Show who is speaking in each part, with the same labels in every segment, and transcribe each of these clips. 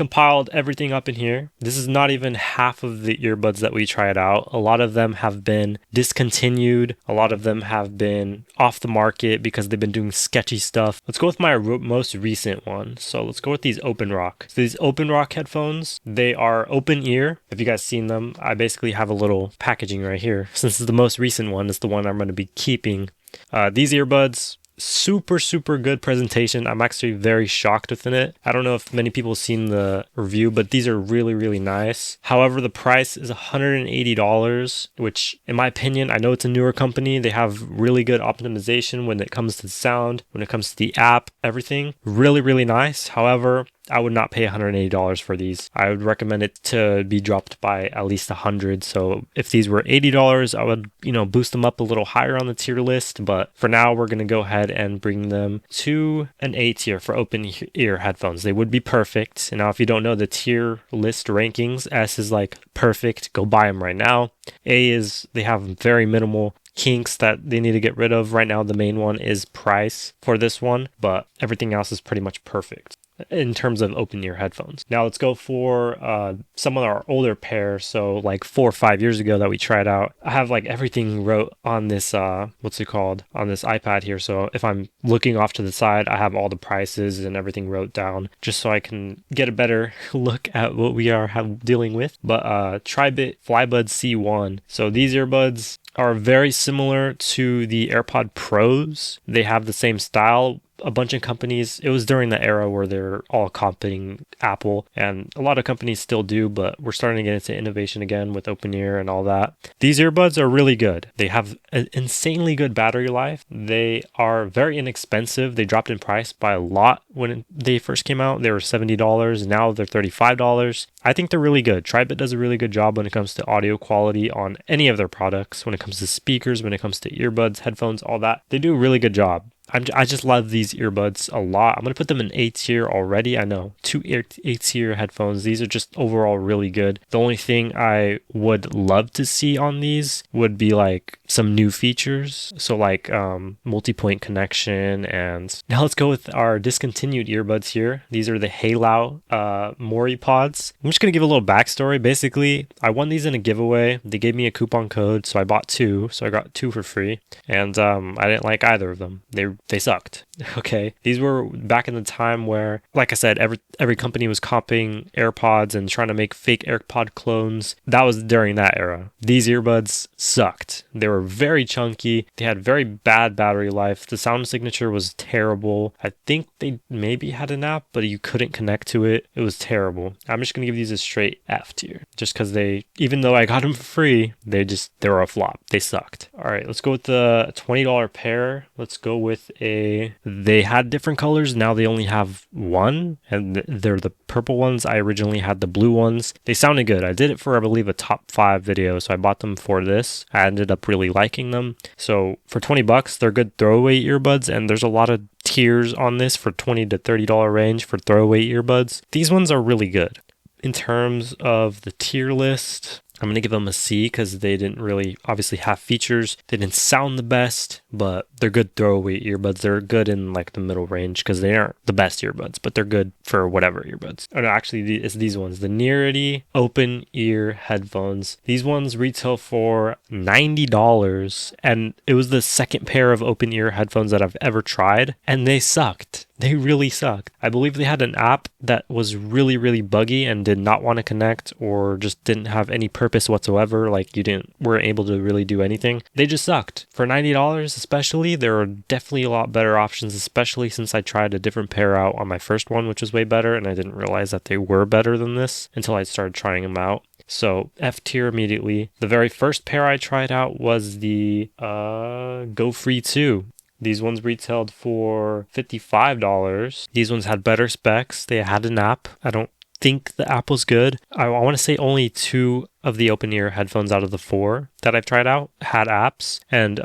Speaker 1: compiled everything up in here. This is not even half of the earbuds that we tried out. A lot of them have been discontinued. A lot of them have been off the market because they've been doing sketchy stuff. Let's go with my most recent one. So let's go with these OpenRock. So these OpenRock headphones, they are open ear. Have you guys seen them? I basically have a little packaging right here. Since this is the most recent one, it's the one I'm going to be keeping. These earbuds, super good presentation. I'm actually very shocked within it. I don't know if many people have seen the review, but these are really nice. However, the price is $180, which in my opinion, I know it's a newer company. They have really good optimization when it comes to sound, when it comes to the app, everything. Really nice. However, I would not pay $180 for these. I would recommend it to be dropped by at least $100. So if these were $80, I would, boost them up a little higher on the tier list. But for now, we're going to go ahead and bring them to an A tier for open ear headphones. They would be perfect. And now if you don't know the tier list rankings, S is like perfect. Go buy them right now. A is they have very minimal kinks that they need to get rid of. Right now, the main one is price for this one, but everything else is pretty much perfect in terms of open ear headphones. Now let's go for some of our older pairs. So like 4 or 5 years ago that we tried out. I have like everything wrote on this, on this iPad here. So if I'm looking off to the side, I have all the prices and everything wrote down just so I can get a better look at what we are dealing with. But Tribit Flybuds C1. So these earbuds are very similar to the AirPods Pros. They have the same style. A bunch of companies, it was during the era where they're all copying Apple, and a lot of companies still do, but we're starting to get into innovation again with open ear and all that. These earbuds are really good. They have an insanely good battery life. They are very inexpensive. They dropped in price by a lot when they first came out. They were $70. Now they're $35. I think they're really good. Tribit does a really good job when it comes to audio quality on any of their products. When it comes to speakers, when it comes to earbuds, headphones, all that, they do a really good job. I just love these earbuds a lot. I'm going to put them in A tier already. I know, 2 A tier headphones. These are just overall really good. The only thing I would love to see on these would be like some new features. So like multi-point connection. And now let's go with our discontinued earbuds here. These are the Halo Mori pods. I'm just going to give a little backstory. Basically, I won these in a giveaway. They gave me a coupon code, so I bought 2. So I got 2 for free. And I didn't like either of them. They sucked. Okay. These were back in the time where, like I said, every company was copying AirPods and trying to make fake AirPod clones. That was during that era. These earbuds sucked. They were very chunky. They had very bad battery life. The sound signature was terrible. I think they maybe had an app, but you couldn't connect to it. It was terrible. I'm just going to give these a straight F tier just because even though I got them for free, they were a flop. They sucked. All right, let's go with the $20 pair. Let's go with they had different colors. Now they only have one, and they're the purple ones. I originally had the blue ones. They sounded good. I did it for, I believe, a top 5 video, so I bought them for this. I ended up really liking them. So for $20, they're good throwaway earbuds, and there's a lot of tiers on this for $20 to $30 range for throwaway earbuds. These ones are really good. In terms of the tier list, I'm going to give them a C because they didn't really obviously have features. They didn't sound the best, but they're good throwaway earbuds. They're good in like the middle range because they aren't the best earbuds, but they're good for whatever earbuds. Oh, no, actually, it's these ones. The Nearity open ear headphones. These ones retail for $90, and it was the second pair of open ear headphones that I've ever tried, and they sucked. They really sucked. I believe they had an app that was really buggy and did not want to connect or just didn't have any purpose whatsoever. Like weren't able to really do anything. They just sucked. For $90 especially, there are definitely a lot better options, especially since I tried a different pair out on my first one, which was way better, and I didn't realize that they were better than this until I started trying them out. So F tier immediately. The very first pair I tried out was the Go Free 2. These ones retailed for $55. These ones had better specs. They had an app. I don't think the app was good. I want to say only 2 of the open ear headphones out of the 4 that I've tried out had apps, and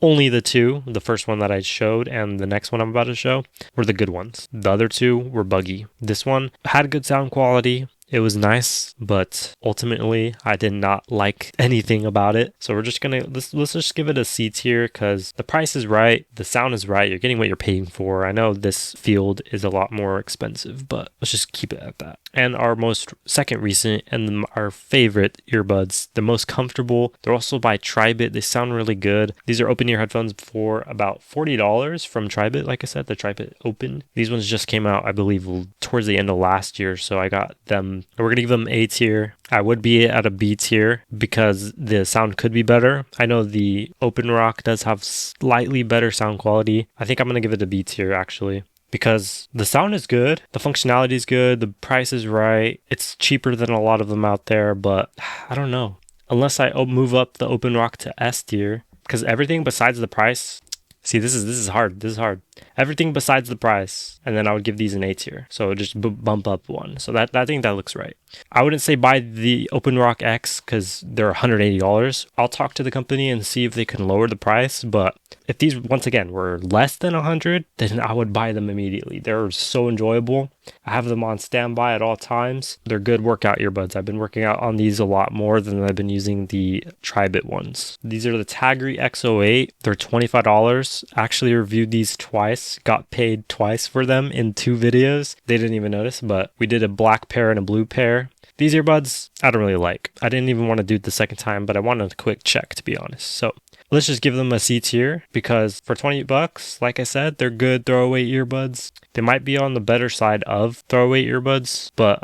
Speaker 1: only the 2, the first one that I showed and the next one I'm about to show, were the good ones. The other 2 were buggy. This one had good sound quality. It was nice, but ultimately I did not like anything about it. So we're just gonna, let's just give it a C tier because the price is right, the sound is right, you're getting what you're paying for. I know this field is a lot more expensive, but let's just keep it at that. And our most second recent and our favorite earbuds, the most comfortable. They're also by Tribit. They sound really good. These are open ear headphones for about $40 from Tribit. Like I said, the Tribit Open. These ones just came out, I believe, towards the end of last year. So I got them. We're going to give them A tier. I would be at a B tier because the sound could be better. I know the OpenRock does have slightly better sound quality. I think I'm going to give it a B tier actually, because the sound is good, the functionality is good, the price is right. It's cheaper than a lot of them out there, but I don't know. Unless I move up the OpenRock to S tier, because everything besides the price, see, this is hard. This is hard. Everything besides the price, and then I would give these an A tier. So just bump up one. So that I think that looks right. I wouldn't say buy the OpenRock X because they're $180. I'll talk to the company and see if they can lower the price. But if these, once again, were less than $100, then I would buy them immediately. They're so enjoyable. I have them on standby at all times. They're good workout earbuds. I've been working out on these a lot more than I've been using the Tribit ones. These are the Tagri X08. They're $25. Actually reviewed these twice. Got paid twice for them in 2 videos. They didn't even notice, but we did a black pair and a blue pair. These earbuds, I don't really like. I didn't even want to do it the second time, but I wanted a quick check, to be honest. So let's just give them a C tier because for $20, like I said, they're good throwaway earbuds. They might be on the better side of throwaway earbuds, but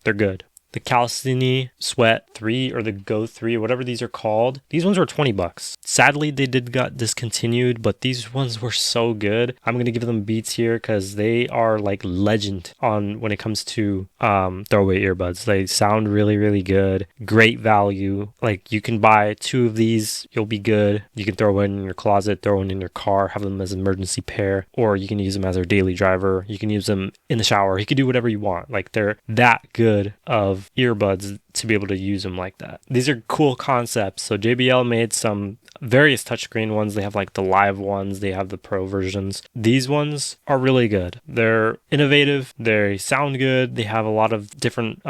Speaker 1: they're good. The Calcini Sweat 3 or the Go 3, whatever these are called, these ones were $20. Sadly, they got discontinued, but these ones were so good. I'm going to give them B tier because they are like legend on when it comes to throwaway earbuds. They sound really, really good. Great value. Like you can buy 2 of these, you'll be good. You can throw one in your closet, throw one in your car, have them as an emergency pair, or you can use them as a daily driver. You can use them in the shower. You can do whatever you want. Like they're that good of earbuds to be able to use them like that. These are cool concepts. So JBL made some various touchscreen ones. They have like the live ones, they have the pro versions. These ones are really good. They're innovative, they sound good, they have a lot of different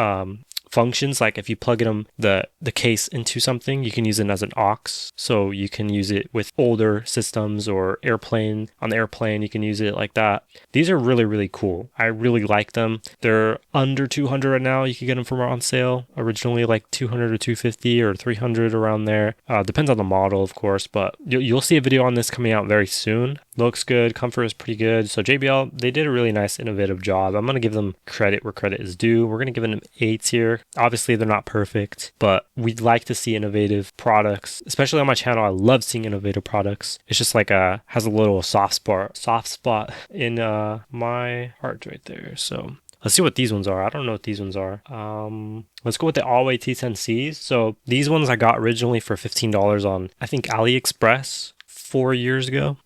Speaker 1: functions. Like if you plug them the case into something, you can use it as an aux, so you can use it with older systems or airplane. On the airplane you can use it like that. These are really, really cool. I really like them. They're under $200 right now. You can get them from on sale. Originally like $200 or $250 or $300 around there. Depends on the model, of course, but you'll see a video on this coming out very soon. Looks good, comfort is pretty good. So JBL, they did a really nice innovative job. I'm going to give them credit where credit is due. We're going to give them an A tier. Obviously they're not perfect, but we'd like to see innovative products, especially on my channel. I love seeing innovative products. It's just like has a little soft spot in my heart right there. So let's see what these ones are. I don't know what these ones are. Let's go with the Allway T10Cs. So these ones I got originally for $15 on, I think, AliExpress 5 years ago.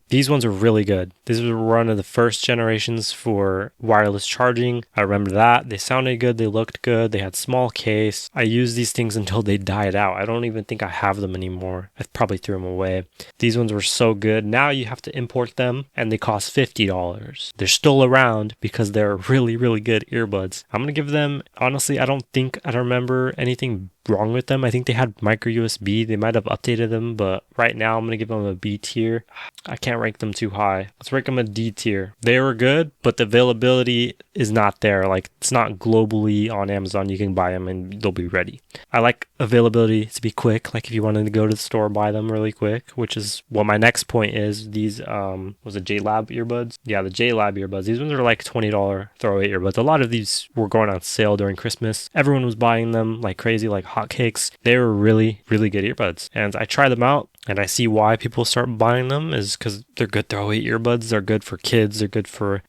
Speaker 1: These ones are really good. These were one of the first generations for wireless charging. I remember that. They sounded good. They looked good. They had small case. I used these things until they died out. I don't even think I have them anymore. I probably threw them away. These ones were so good. Now you have to import them and they cost $50. They're still around because they're really, really good earbuds. I'm going to give them, honestly, I don't remember anything wrong with them. I think they had micro USB. They might have updated them, but right now I'm going to give them a B tier. I can't rank them too high. Let's rank them a D tier. They were good, but the availability is not there. Like it's not globally on Amazon. You can buy them and they'll be ready. I like availability to be quick. Like if you wanted to go to the store, buy them really quick, which is what my next point is. These, was it JLab earbuds? Yeah, the JLab earbuds. These ones are like $20 throwaway earbuds. A lot of these were going on sale during Christmas. Everyone was buying them like crazy, like hotcakes. They were really, really good earbuds. And I tried them out and I see why people start buying them is because they're good throwaway earbuds. They're good for kids. They're good for,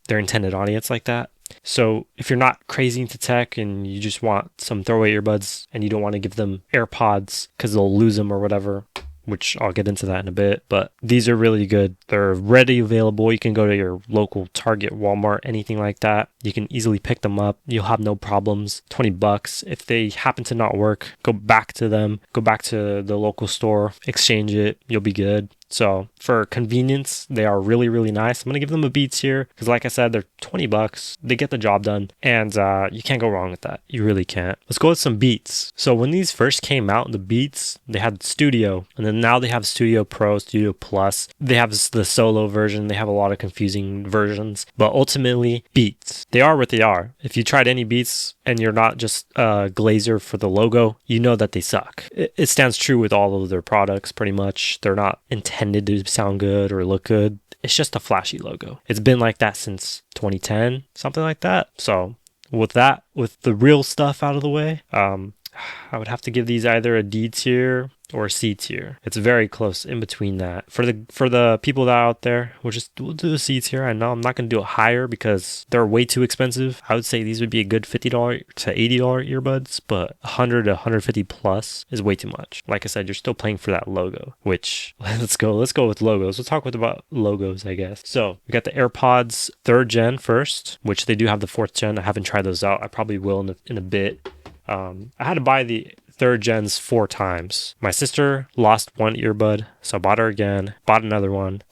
Speaker 1: their intended audience like that. So if you're not crazy into tech and you just want some throwaway earbuds and you don't want to give them AirPods because they'll lose them or whatever, which I'll get into that in a bit, but these are really good. They're ready available. You can go to your local Target, Walmart, anything like that. You can easily pick them up. You'll have no problems. $20. If they happen to not work, go back to them. Go back to the local store, exchange it. You'll be good. So for convenience, they are really, really nice. I'm going to give them a B tier because like I said, they're $20. They get the job done and you can't go wrong with that. You really can't. Let's go with some Beats. So when these first came out, the Beats, they had Studio and then now they have Studio Pro, Studio Plus. They have the solo version. They have a lot of confusing versions, but ultimately Beats. They are what they are. If you tried any Beats and you're not just a glazer for the logo, you know that they suck. It stands true with all of their products pretty much. They're not intended to sound good or look good. It's just a flashy logo. It's been like that since 2010, something like that. So with the real stuff out of the way, I would have to give these either a D tier or C tier. It's very close in between that. For the people that are out there, we'll do a C tier. I know I'm not going to do it higher because they're way too expensive. I would say these would be a good $50 to $80 earbuds, but 100 to 150 plus is way too much. Like I said, you're still paying for that logo, which let's go with logos. Let's talk about logos, I guess. So we got the AirPods 3rd gen first, which they do have the 4th gen. I haven't tried those out. I probably will in a bit. I had to buy the 3rd gens 4 times. My sister lost one earbud, so I bought her again, bought another one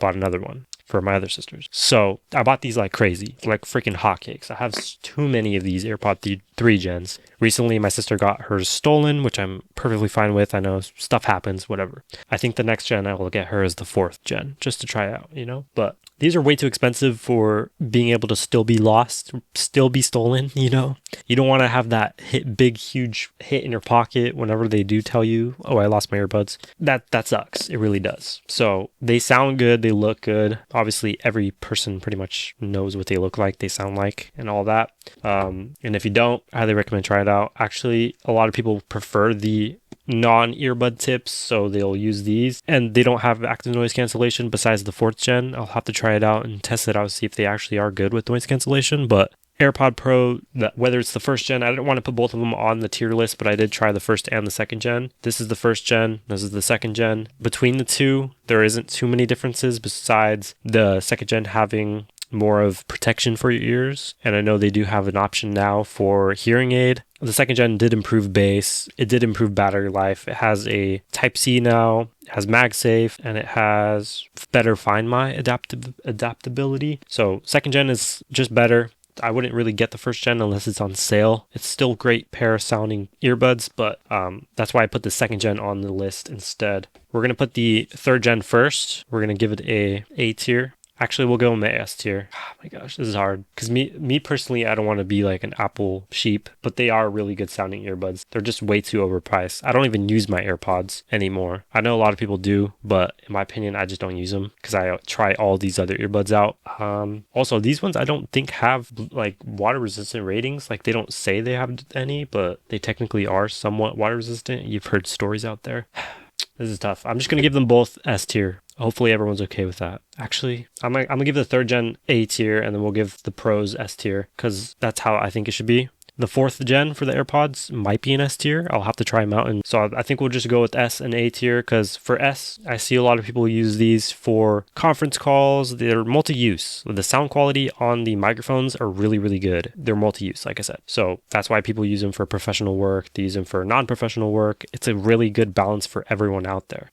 Speaker 1: for my other sisters. So I bought these like crazy, like freaking hotcakes. I have too many of these AirPod 3 gens. Recently, my sister got hers stolen, which I'm perfectly fine with. I know stuff happens, whatever. I think the next gen I will get her is the 4th gen, just to try out, But these are way too expensive for being able to still be lost, still be stolen, You don't want to have that big, huge hit in your pocket whenever they do tell you, oh, I lost my earbuds. That sucks. It really does. So they sound good. They look good. Obviously, every person pretty much knows what they look like, they sound like, and all that. And if you don't, I highly recommend try it out. Actually, a lot of people prefer the non-earbud tips, so they'll use these, and they don't have active noise cancellation besides the 4th gen. I'll have to try it out and test it out, see if they actually are good with noise cancellation. But AirPod Pro, whether it's the 1st gen, I didn't want to put both of them on the tier list, but I did try the 1st and the 2nd gen. This is the 1st gen, this is the 2nd gen. Between the two, there isn't too many differences besides the 2nd gen having more of protection for your ears, and I know they do have an option now for hearing aid. The 2nd gen did improve bass, it did improve battery life, it has a Type-C now, it has MagSafe, and it has better Find My adaptability. So 2nd gen is just better. I wouldn't really get the 1st gen unless it's on sale. It's still great pair sounding earbuds, but that's why I put the 2nd gen on the list instead. We're going to put the 3rd gen first. We're going to give it a tier. Actually, we'll go in the S tier. Oh my gosh, this is hard. Because me personally, I don't want to be like an Apple sheep, but they are really good sounding earbuds. They're just way too overpriced. I don't even use my AirPods anymore. I know a lot of people do, but in my opinion, I just don't use them because I try all these other earbuds out. Also, these ones I don't think have like water resistant ratings. Like they don't say they have any, but they technically are somewhat water resistant. You've heard stories out there. This is tough. I'm just going to give them both S tier. Hopefully everyone's okay with that. Actually, I'm gonna give the 3rd gen A tier, and then we'll give the Pros S tier, because that's how I think it should be. The 4th gen for the AirPods might be an S tier. I'll have to try them out. And so I think we'll just go with S and A tier, because for S, I see a lot of people use these for conference calls. They're multi-use. The sound quality on the microphones are really, really good. They're multi-use, like I said. So that's why people use them for professional work. They use them for non-professional work. It's a really good balance for everyone out there,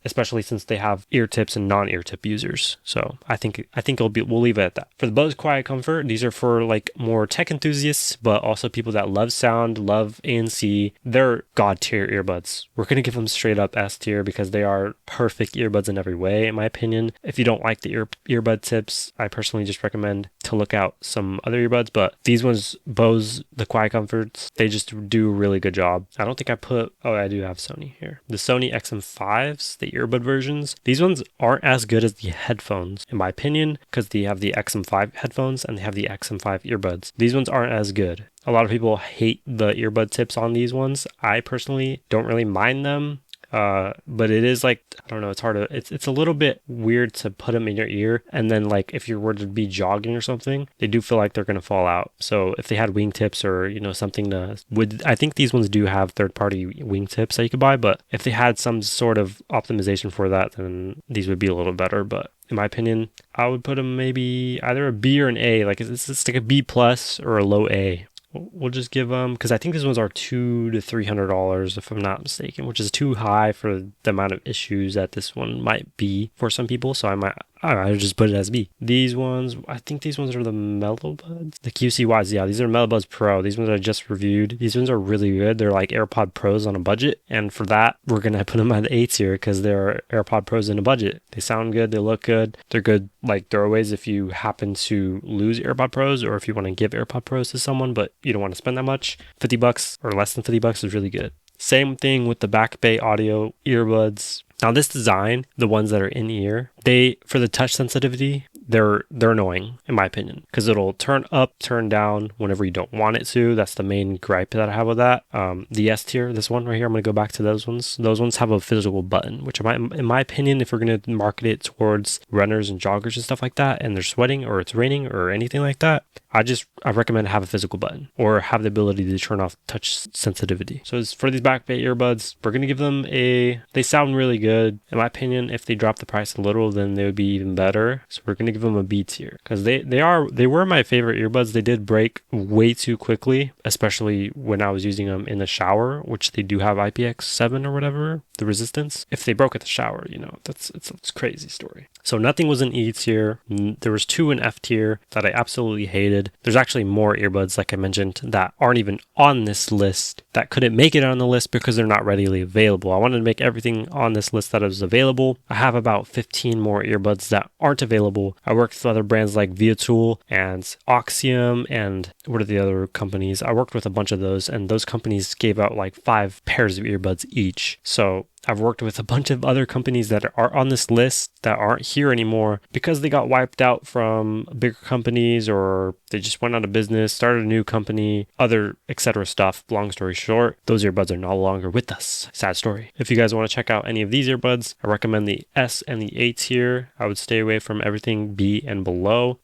Speaker 1: especially since they have ear tips and non-ear tip users. So I think we'll leave it at that. For the Bose Quiet Comfort, these are for like more tech enthusiasts, but also people that love sound, love ANC. They're god tier earbuds. We're going to give them straight up S tier because they are perfect earbuds in every way, in my opinion. If you don't like the earbud tips, I personally just recommend to look out some other earbuds, but these ones, Bose, the Quiet Comforts, they just do a really good job. I don't think I do have Sony here. The Sony XM5s, the earbud versions, these ones aren't as good as the headphones, in my opinion, because they have the XM5 headphones and they have the XM5 earbuds. These ones aren't as good. A lot of people hate the earbud tips on these ones. I personally don't really mind them. But it is like, I don't know, it's hard to, it's a little bit weird to put them in your ear, and then like if you were to be jogging or something, they do feel like they're gonna fall out. So if they had wingtips or something I think these ones do have third-party wingtips that you could buy, but if they had some sort of optimization for that, then these would be a little better. But in my opinion, I would put them maybe either a B or an A. Like it's like a B plus or a low A. we'll just give them, because I think these ones are $200 to $300 if I'm not mistaken, which is too high for the amount of issues that this one might be for some people. So I just put it as B. These ones, I think these ones are the Mellow Buds. The QCYs, yeah, these are Mellow Buds Pro. These ones I just reviewed. These ones are really good. They're like AirPod Pros on a budget. And for that, we're going to put them at the A tier because they're AirPod Pros in a budget. They sound good. They look good. They're good like throwaways if you happen to lose AirPod Pros or if you want to give AirPod Pros to someone, but you don't want to spend that much. $50 or less than $50 is really good. Same thing with the Back Bay Audio earbuds. Now this design, the ones that are in ear, for the touch sensitivity, they're annoying in my opinion because it'll turn up, turn down whenever you don't want it to. That's the main gripe that I have with that. The S tier, this one right here, I'm going to go back to those ones. Those ones have a physical button, which in my opinion, if we're going to market it towards runners and joggers and stuff like that, and they're sweating or it's raining or anything like that, I recommend have a physical button or have the ability to turn off touch sensitivity. So as for these Back Bay earbuds, we're going to give them they sound really good. In my opinion, if they drop the price a little, then they would be even better. So we're going to give them a B tier because they were my favorite earbuds. They did break way too quickly, especially when I was using them in the shower, which they do have IPX7 or whatever, the resistance. If they broke at the shower, it's a crazy story. So nothing was in E tier. There was 2 in F tier that I absolutely hated. There's actually more earbuds, like I mentioned, that aren't even on this list, that couldn't make it on the list because they're not readily available. I wanted to make everything on this list that is available. I have about 15 more earbuds that aren't available. I worked with other brands like Viatool and Oxium and what are the other companies? I worked with a bunch of those, and those companies gave out like 5 pairs of earbuds each. So I've worked with a bunch of other companies that are on this list that aren't here anymore because they got wiped out from bigger companies or they just went out of business, started a new company, other etc. stuff. Long story short, those earbuds are no longer with us. Sad story. If you guys want to check out any of these earbuds, I recommend the S and the A tier. I would stay away from everything B and below.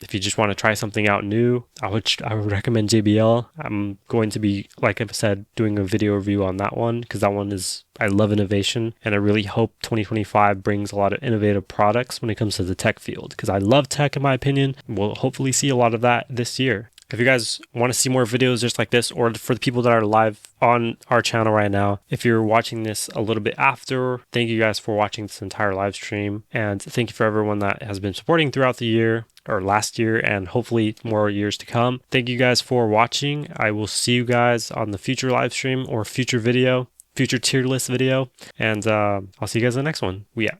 Speaker 1: If you just want to try something out new, I would recommend JBL. I'm going to be, like I said, doing a video review on that one because that one I love innovation, and I really hope 2025 brings a lot of innovative products when it comes to the tech field because I love tech in my opinion. We'll hopefully see a lot of that this year. If you guys want to see more videos just like this, or for the people that are live on our channel right now, if you're watching this a little bit after, thank you guys for watching this entire live stream. And thank you for everyone that has been supporting throughout the year or last year and hopefully more years to come. Thank you guys for watching. I will see you guys on the future live stream or future tier list video. And I'll see you guys in the next one. We out.